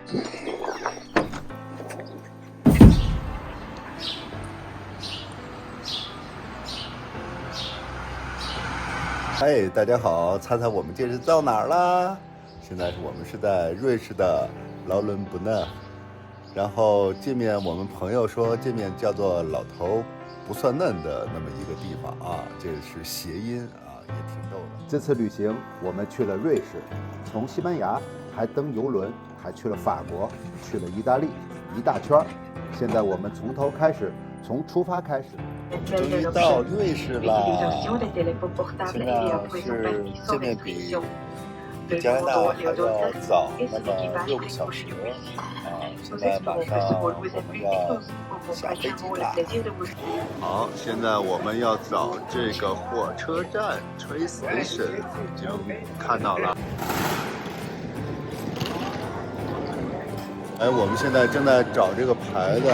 嗨，大家好，猜猜我们这是到哪儿啦？现在我们是在瑞士的劳伦布讷，然后这面我们朋友说这面叫做老头不算嫩的那么一个地方啊，这是谐音啊，也挺逗的。这次旅行我们去了瑞士，从西班牙还登游轮，还去了法国，去了意大利，一大圈。现在我们从头开始，从出发开始。终于到瑞士了，现在是这面比加拿大还要早那么6个小时啊！现在马上我们要下飞机了。好，现在我们要找这个火车站 train station， 已经看到了。哎，我们现在正在找这个牌子。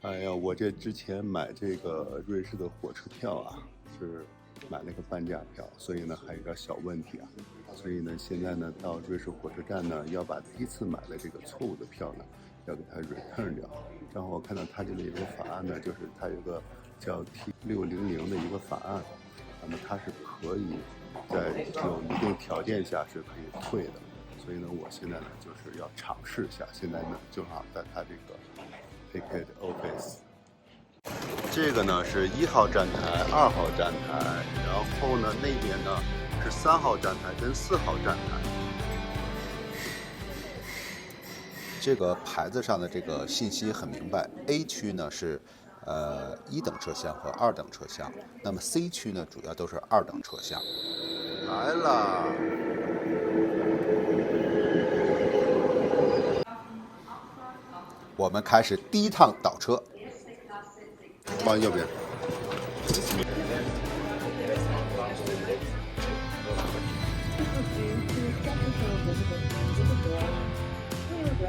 哎呀，我这之前买这个瑞士的火车票啊，是买了个半价票，所以呢还有点小问题啊。所以呢，现在呢到瑞士火车站呢，要把第一次买的这个错误的票呢，要给它 return 掉。然后我看到它这里有个法案呢，就是它有个叫 T600的一个法案，那么它是可以在有一定条件下是可以退的。所以呢，我现在呢就是要尝试一下。现在呢正好在它这个Ticket Office， 这个呢是1号站台、2号站台，然后呢那边呢是3号站台跟4号站台。这个牌子上的这个信息很明白 ，A 区呢是1等车厢和2等车厢，那么 C 区呢主要都是2等车厢。来了。我们开始第一趟倒车，往右边。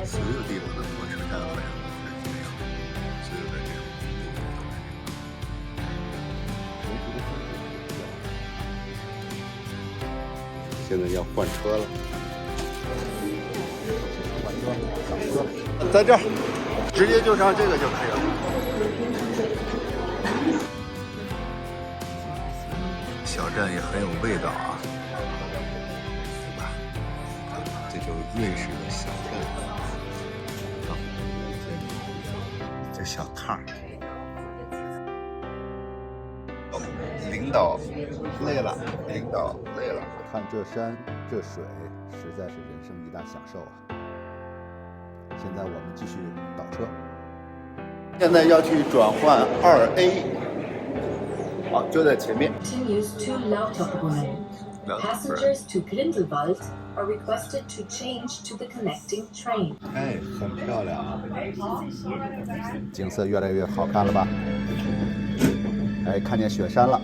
所有地方的火车站好像都是这样，所有的这种地方都是。现在要换车了。换车，上车，在这儿，直接就上这个就可以了。小站也很有味道啊，对吧？这就是瑞士的小站啊，这小趟儿。领导累了，领导累了。看这山这水，实在是人生一大享受啊！现在我们继续倒车。现在要去转换2A， 好，就在前面。Continues to Lauterbrunnen. Passengers to Grindelwald are requested to change to the connecting train. 哎，很漂亮啊！景色越来越好看了吧？哎，看见雪山了。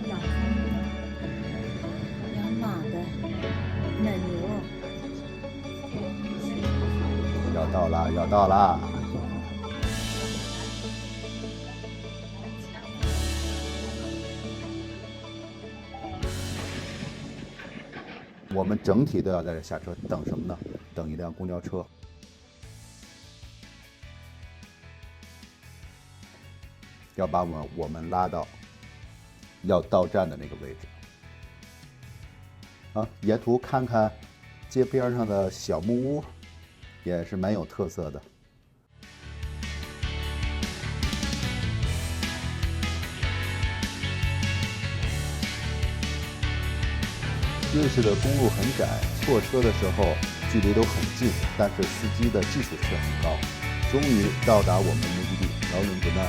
养马的奶牛。要到了，要到了。我们整体都要在这下车，等什么呢？等一辆公交车。要把我们拉到要到站的那个位置。啊，沿途看看街边上的小木屋，也是蛮有特色的。瑞士的公路很窄，错车的时候距离都很近，但是司机的技术却很高。终于到达我们目的地劳伦布讷。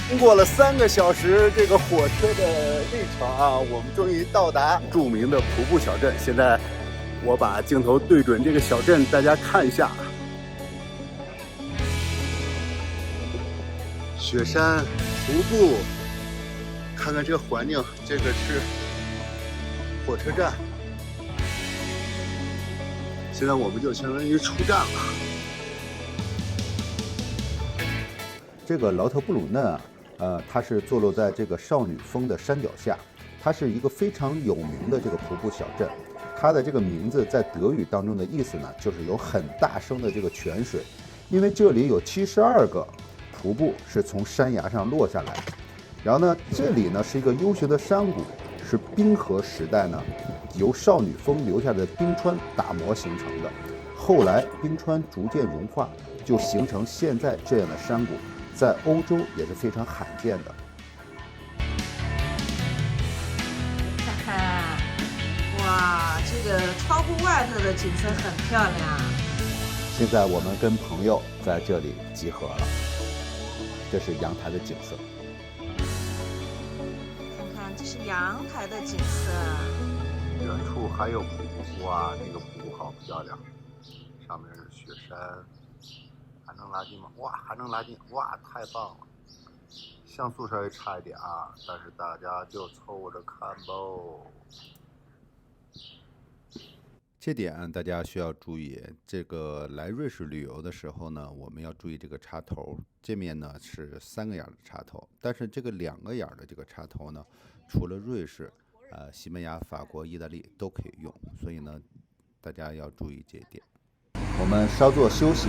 经过了3个小时这个火车的历程啊，我们终于到达著名的瀑布小镇。现在我把镜头对准这个小镇，大家看一下，雪山、瀑布，看看这个环境，这个是火车站。现在我们就相当于出站了。这个劳特布鲁嫩啊，它是坐落在这个少女峰的山脚下，它是一个非常有名的这个瀑布小镇。它的这个名字在德语当中的意思呢，就是有很大声的这个泉水，因为这里有72个瀑布是从山崖上落下来的。然后呢，这里呢是一个悠闲的山谷，是冰河时代呢由少女峰留下的冰川打磨形成的。后来冰川逐渐融化，就形成现在这样的山谷，在欧洲也是非常罕见的。看看，哇，这个窗户外头的景色很漂亮。现在我们跟朋友在这里集合了，这是阳台的景色。看看，这是阳台的景色。远处还有瀑布，哇，那个瀑布好漂亮，上面是雪山，还能拉近吗？哇，还能拉近，哇，太棒了！像素稍微差一点啊，但是大家就凑合着看吧。这点大家需要注意，这个来瑞士旅游的时候呢，我们要注意这个插头。这面呢是3个眼的插头，但是这个2个眼的这个插头呢，除了瑞士、西班牙、法国、意大利都可以用，所以呢，大家要注意这一点。我们稍作休息，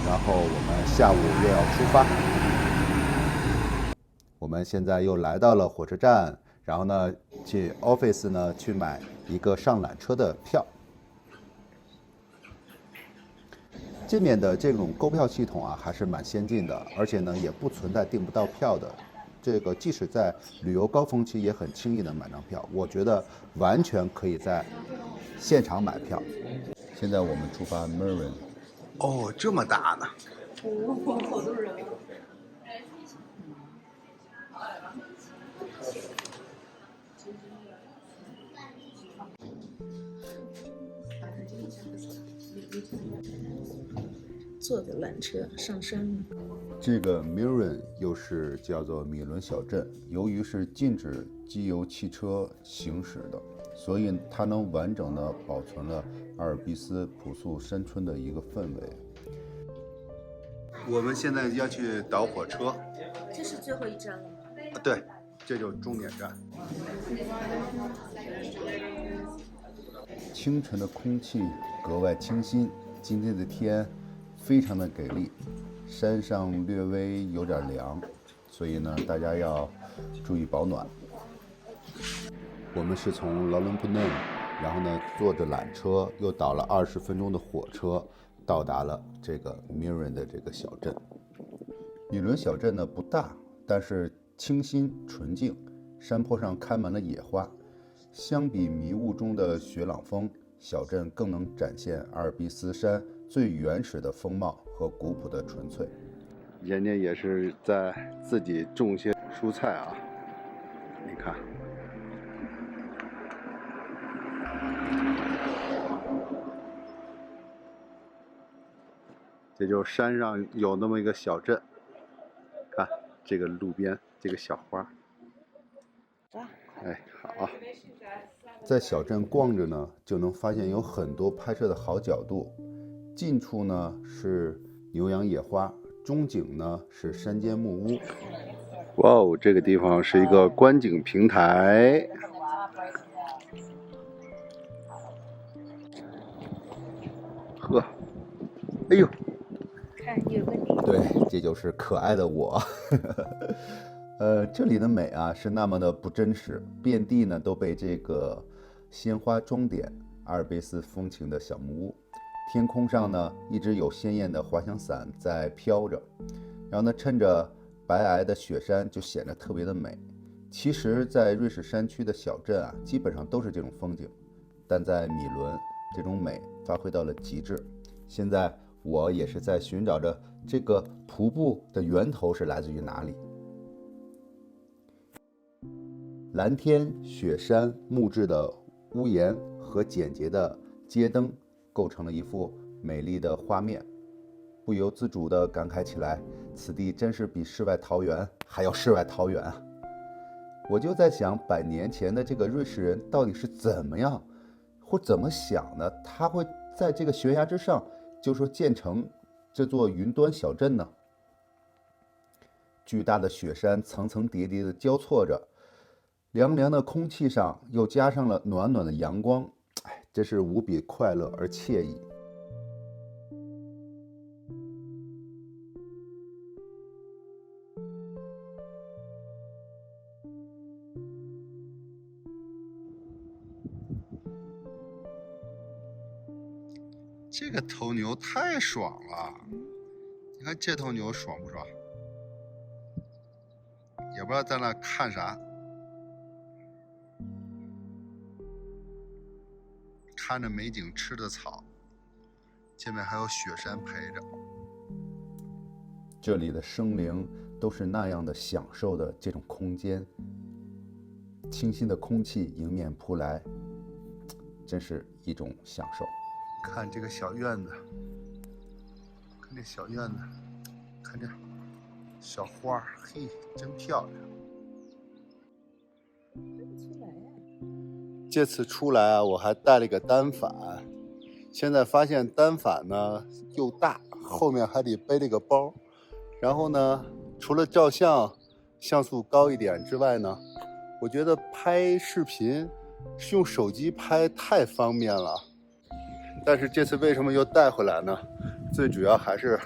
然后我们下午又要出发。我们现在又来到了火车站，然后呢，去 office 呢去买一个上缆车的票。这面的这种购票系统啊，还是蛮先进的，而且呢，也不存在订不到票的。这个即使在旅游高峰期，也很轻易的买张票。我觉得完全可以在现场买票。现在我们出发 Meren。哦，这么大呢！好多人。坐着缆车上山了。这个 Meren 又是叫做米伦小镇，由于是禁止机油汽车行驶的，所以它能完整的保存了阿尔卑斯朴素山村的一个氛围。我们现在要去倒火车，这是最后一站了吗？对，这就是终点站。清晨的空气格外清新，今天的天非常的给力，山上略微有点凉，所以呢，大家要注意保暖。我们是从劳伦布内，然后呢坐着缆车又倒了20分钟的火车，到达了这个 Meren 的这个小镇。米伦小镇呢不大，但是清新纯净，山坡上开满了野花。相比迷雾中的雪朗峰，小镇更能展现阿尔卑斯山最原始的风貌和古朴的纯粹。人家也是在自己种些蔬菜啊，你看。这就是山上有那么一个小镇，看这个路边这个小花。哎，好。在小镇逛着呢，就能发现有很多拍摄的好角度。近处呢是牛羊野花，中景呢是山间木屋。哇哦，这个地方是一个观景平台。呵，哎呦，看有个你。对，这就是可爱的我。这里的美啊是那么的不真实，遍地呢都被这个鲜花装点，阿尔卑斯风情的小木屋。天空上呢一直有鲜艳的滑翔伞在飘着，然后呢趁着白皑的雪山就显得特别的美。其实，在瑞士山区的小镇啊，基本上都是这种风景，但在米伦，这种美发挥到了极致。现在我也是在寻找着这个瀑布的源头是来自于哪里。蓝天、雪山、木质的屋檐和简洁的街灯构成了一幅美丽的画面，不由自主地感慨起来，此地真是比世外桃源还要世外桃源啊！我就在想，100年前的这个瑞士人到底是怎么样或怎么想的，他会在这个悬崖之上就说建成这座云端小镇呢？巨大的雪山层层叠叠地交错着，凉凉的空气上又加上了暖暖的阳光，真是无比快乐而惬意。这个头牛太爽了，你看这头牛爽不爽？也不知道在那看啥，看着美景，吃着草，前面还有雪山陪着。这里的生灵都是那样的享受的这种空间，清新的空气迎面扑来，真是一种享受。看这个小院子，看这小院子，看这小花，嘿，真漂亮。这次出来啊，我还带了一个单反，现在发现单反呢又大，后面还得背了个包，然后呢，除了照相像素高一点之外呢，我觉得拍视频是用手机拍太方便了。但是这次为什么又带回来呢？最主要还是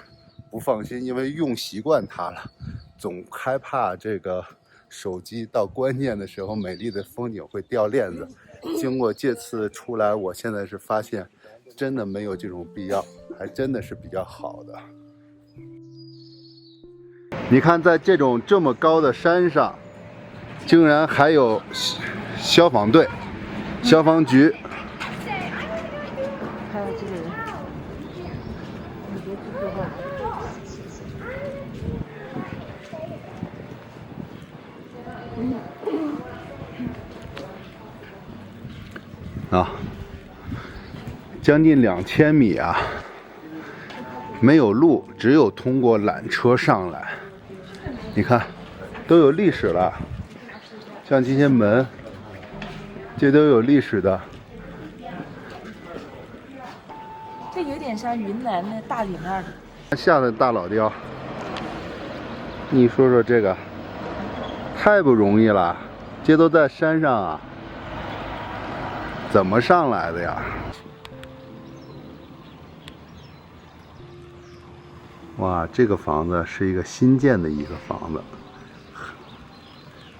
不放心，因为用习惯它了，总害怕这个手机到关键的时候美丽的风景会掉链子。经过这次出来，我现在是发现真的没有这种必要，还真的是比较好的。你看在这么高的山上，竟然还有消防队、消防局。还有这个人，你别去说话。将近2000米啊，没有路，只有通过缆车上来。你看，都有历史了，像这些门，这都有历史的。这有点像云南的大理那儿的。下的大老雕，你说说这个，太不容易了，这都在山上啊，怎么上来的呀？哇，这个房子是一个新建的一个房子，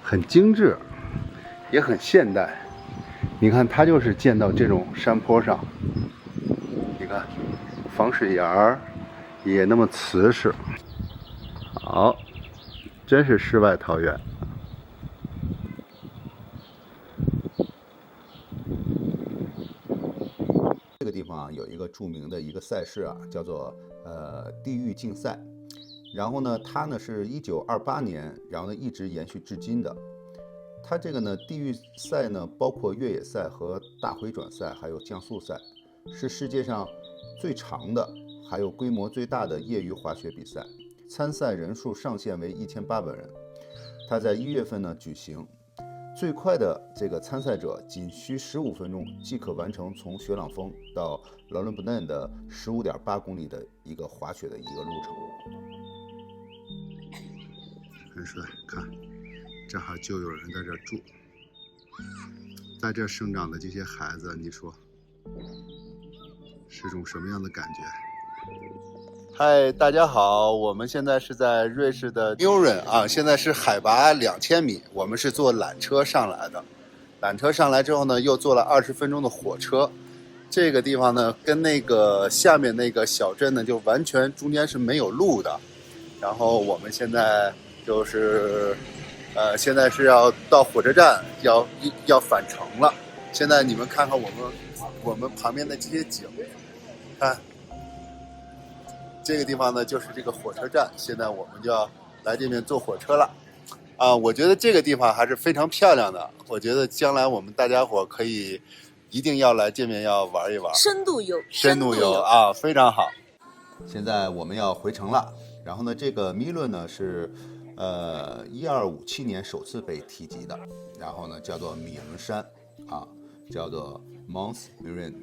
很精致，也很现代。你看，它就是建到这种山坡上，你看，防水檐儿也那么瓷实。好，真是世外桃源。这个地方啊，有一个著名的一个赛事啊，叫做地狱竞赛。然后呢，它呢是1928年，然后呢一直延续至今的。它这个呢地狱赛呢，包括越野赛和大回转赛，还有降速赛，是世界上最长的，还有规模最大的业余滑雪比赛。参赛人数上限为1800人。它在1月份呢举行。最快的这个参赛者仅需15分钟即可完成从雪朗峰到劳伦布嫩的15.8公里的一个滑雪的一个路程。很帅，看，正好就有人在这住，在这生长的这些孩子，你说是种什么样的感觉？嗨，大家好，我们现在是在瑞士的纽伦啊，现在是海拔2000米，我们是坐缆车上来的。缆车上来之后呢，又坐了20分钟的火车。这个地方呢，跟那个下面那个小镇呢，就完全中间是没有路的。然后我们现在就是，现在是要到火车站，要返程了。现在你们看看我们旁边的这些景，看。这个地方呢，就是这个火车站。现在我们就要来这边坐火车了，我觉得这个地方还是非常漂亮的。我觉得将来我们大家伙可以一定要来这边要玩一玩，深度游，深度游啊，非常好。现在我们要回城了，然后呢，这个米伦呢是1257年首次被提及的，然后呢叫做米伦山啊，叫做 Mont Mirand。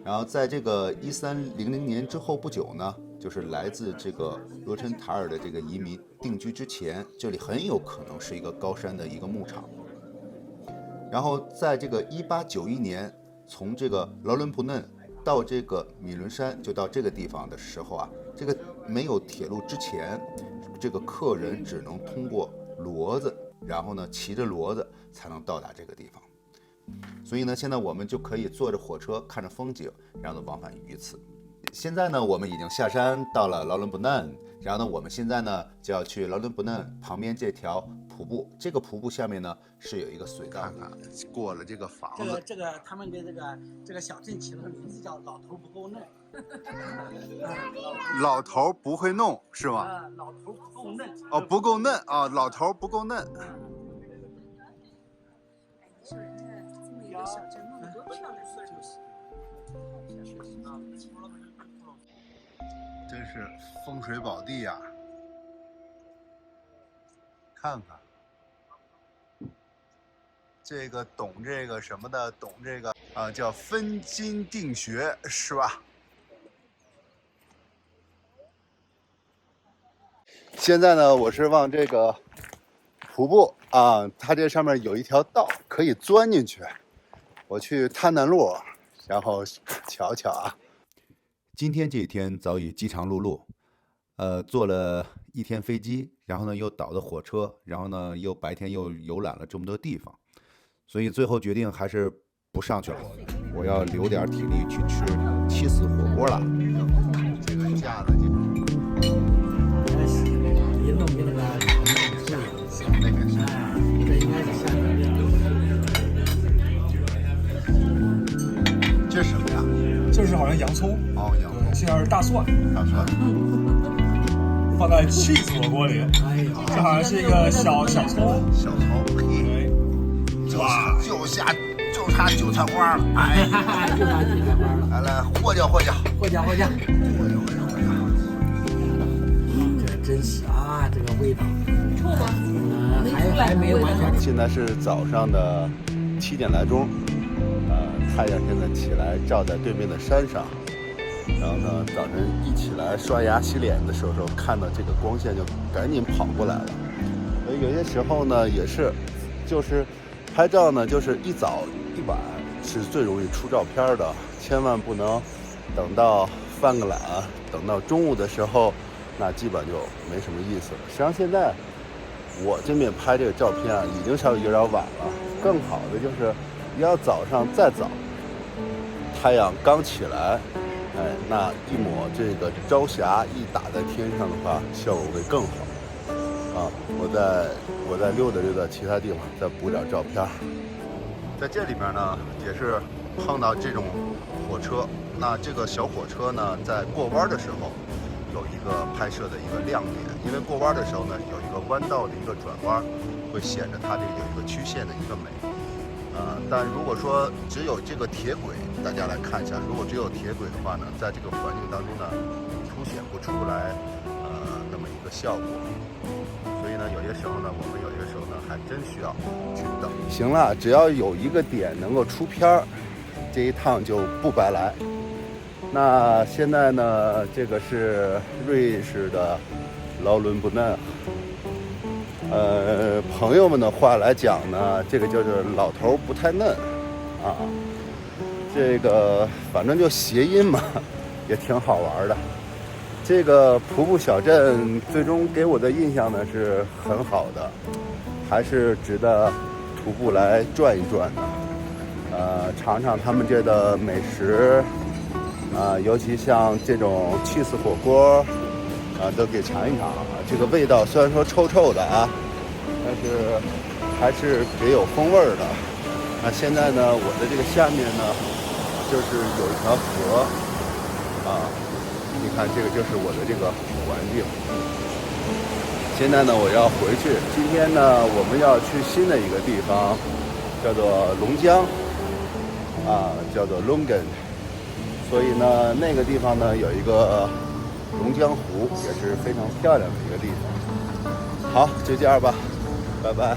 然后在这个1300年之后不久呢，就是来自这个罗陈塔尔的这个移民定居之前，这里很有可能是一个高山的一个牧场。然后在这个1891年，从这个劳伦普嫩到这个米伦山，就到这个地方的时候啊，这个没有铁路之前，这个客人只能通过骡子，然后呢骑着骡子才能到达这个地方。所以呢，现在我们就可以坐着火车看着风景，然后呢往返于此。现在呢，我们已经下山到了劳伦布嫩，然后呢，我们现在呢就要去劳伦布嫩旁边这条瀑布。这个瀑布下面呢是有一个隧道的，过了这个房子。这个他们的这个小镇起了个名字叫“老头不够嫩”。老头不会弄是吗？老头不够嫩。哦，不够嫩啊，老头不够嫩。说人家这么一个小镇那么多漂亮的真是风水宝地呀！看看，这个懂这个什么的，懂这个啊，叫分金定穴，是吧？现在呢，我是往这个瀑布啊，它这上面有一条道可以钻进去，我去探探路，然后瞧瞧啊。今天这一天早已饥肠辘辘，坐了一天飞机，然后呢又倒的火车，然后呢又白天又游览了这么多地方，所以最后决定还是不上去了。我要留点体力去吃起司火锅了。这个架子就。一弄给那个那个是。这应该是下面。这是什么呀？这是好像洋葱哦，洋葱，现在是大蒜，放在气死火锅里。哎呀，这好像是一个小葱，小葱，嘿，哇，就差韭菜花了，哎呀，就差韭菜花了。来，和搅和搅，和搅。这真是啊，这个味道。臭吗？还没完全。现在是早上的7点来钟。太阳现在起来照在对面的山上，然后呢，早晨一起来刷牙洗脸的时候，看到这个光线就赶紧跑过来了。所以有些时候呢，也是，就是拍照呢，就是一早一晚是最容易出照片的，千万不能等到犯个懒，等到中午的时候，那基本就没什么意思了。实际上现在我这边拍这个照片啊，已经稍微有点晚了，更好的就是要早上再早。太阳刚起来，哎，那一抹这个朝霞一打在天上的话，效果会更好。啊，我再溜达其他地方，再补点照片。在这里面呢，也是碰到这种火车。那这个小火车呢，在过弯的时候有一个拍摄的一个亮点，因为过弯的时候呢，有一个弯道的一个转弯，会显得它这个有一个曲线的一个美。但如果说只有这个铁轨，大家来看一下，如果只有铁轨的话呢，在这个环境当中呢，凸显不出来那么一个效果。所以呢，有些时候呢，我们有些时候呢，还真需要去等。行了，只要有一个点能够出片儿，这一趟就不白来。那现在呢，这个是瑞士的劳伦布嫩。朋友们的话来讲呢，这个就是老头不太嫩啊，这个反正就谐音嘛，也挺好玩的。这个瀑布小镇最终给我的印象呢是很好的，还是值得徒步来转一转的。尝尝他们这的美食尤其像这种起司火锅都给尝一尝。这个味道虽然说臭臭的啊，但是还是别有风味的。那现在呢，我的这个下面呢，就是有一条河你看这个就是我的这个环境。现在呢，我要回去。今天呢，我们要去新的一个地方，叫做龙江叫做 Lungen。所以呢，那个地方呢有一个龙江湖，也是非常漂亮的一个地方。好，就这样吧，拜拜。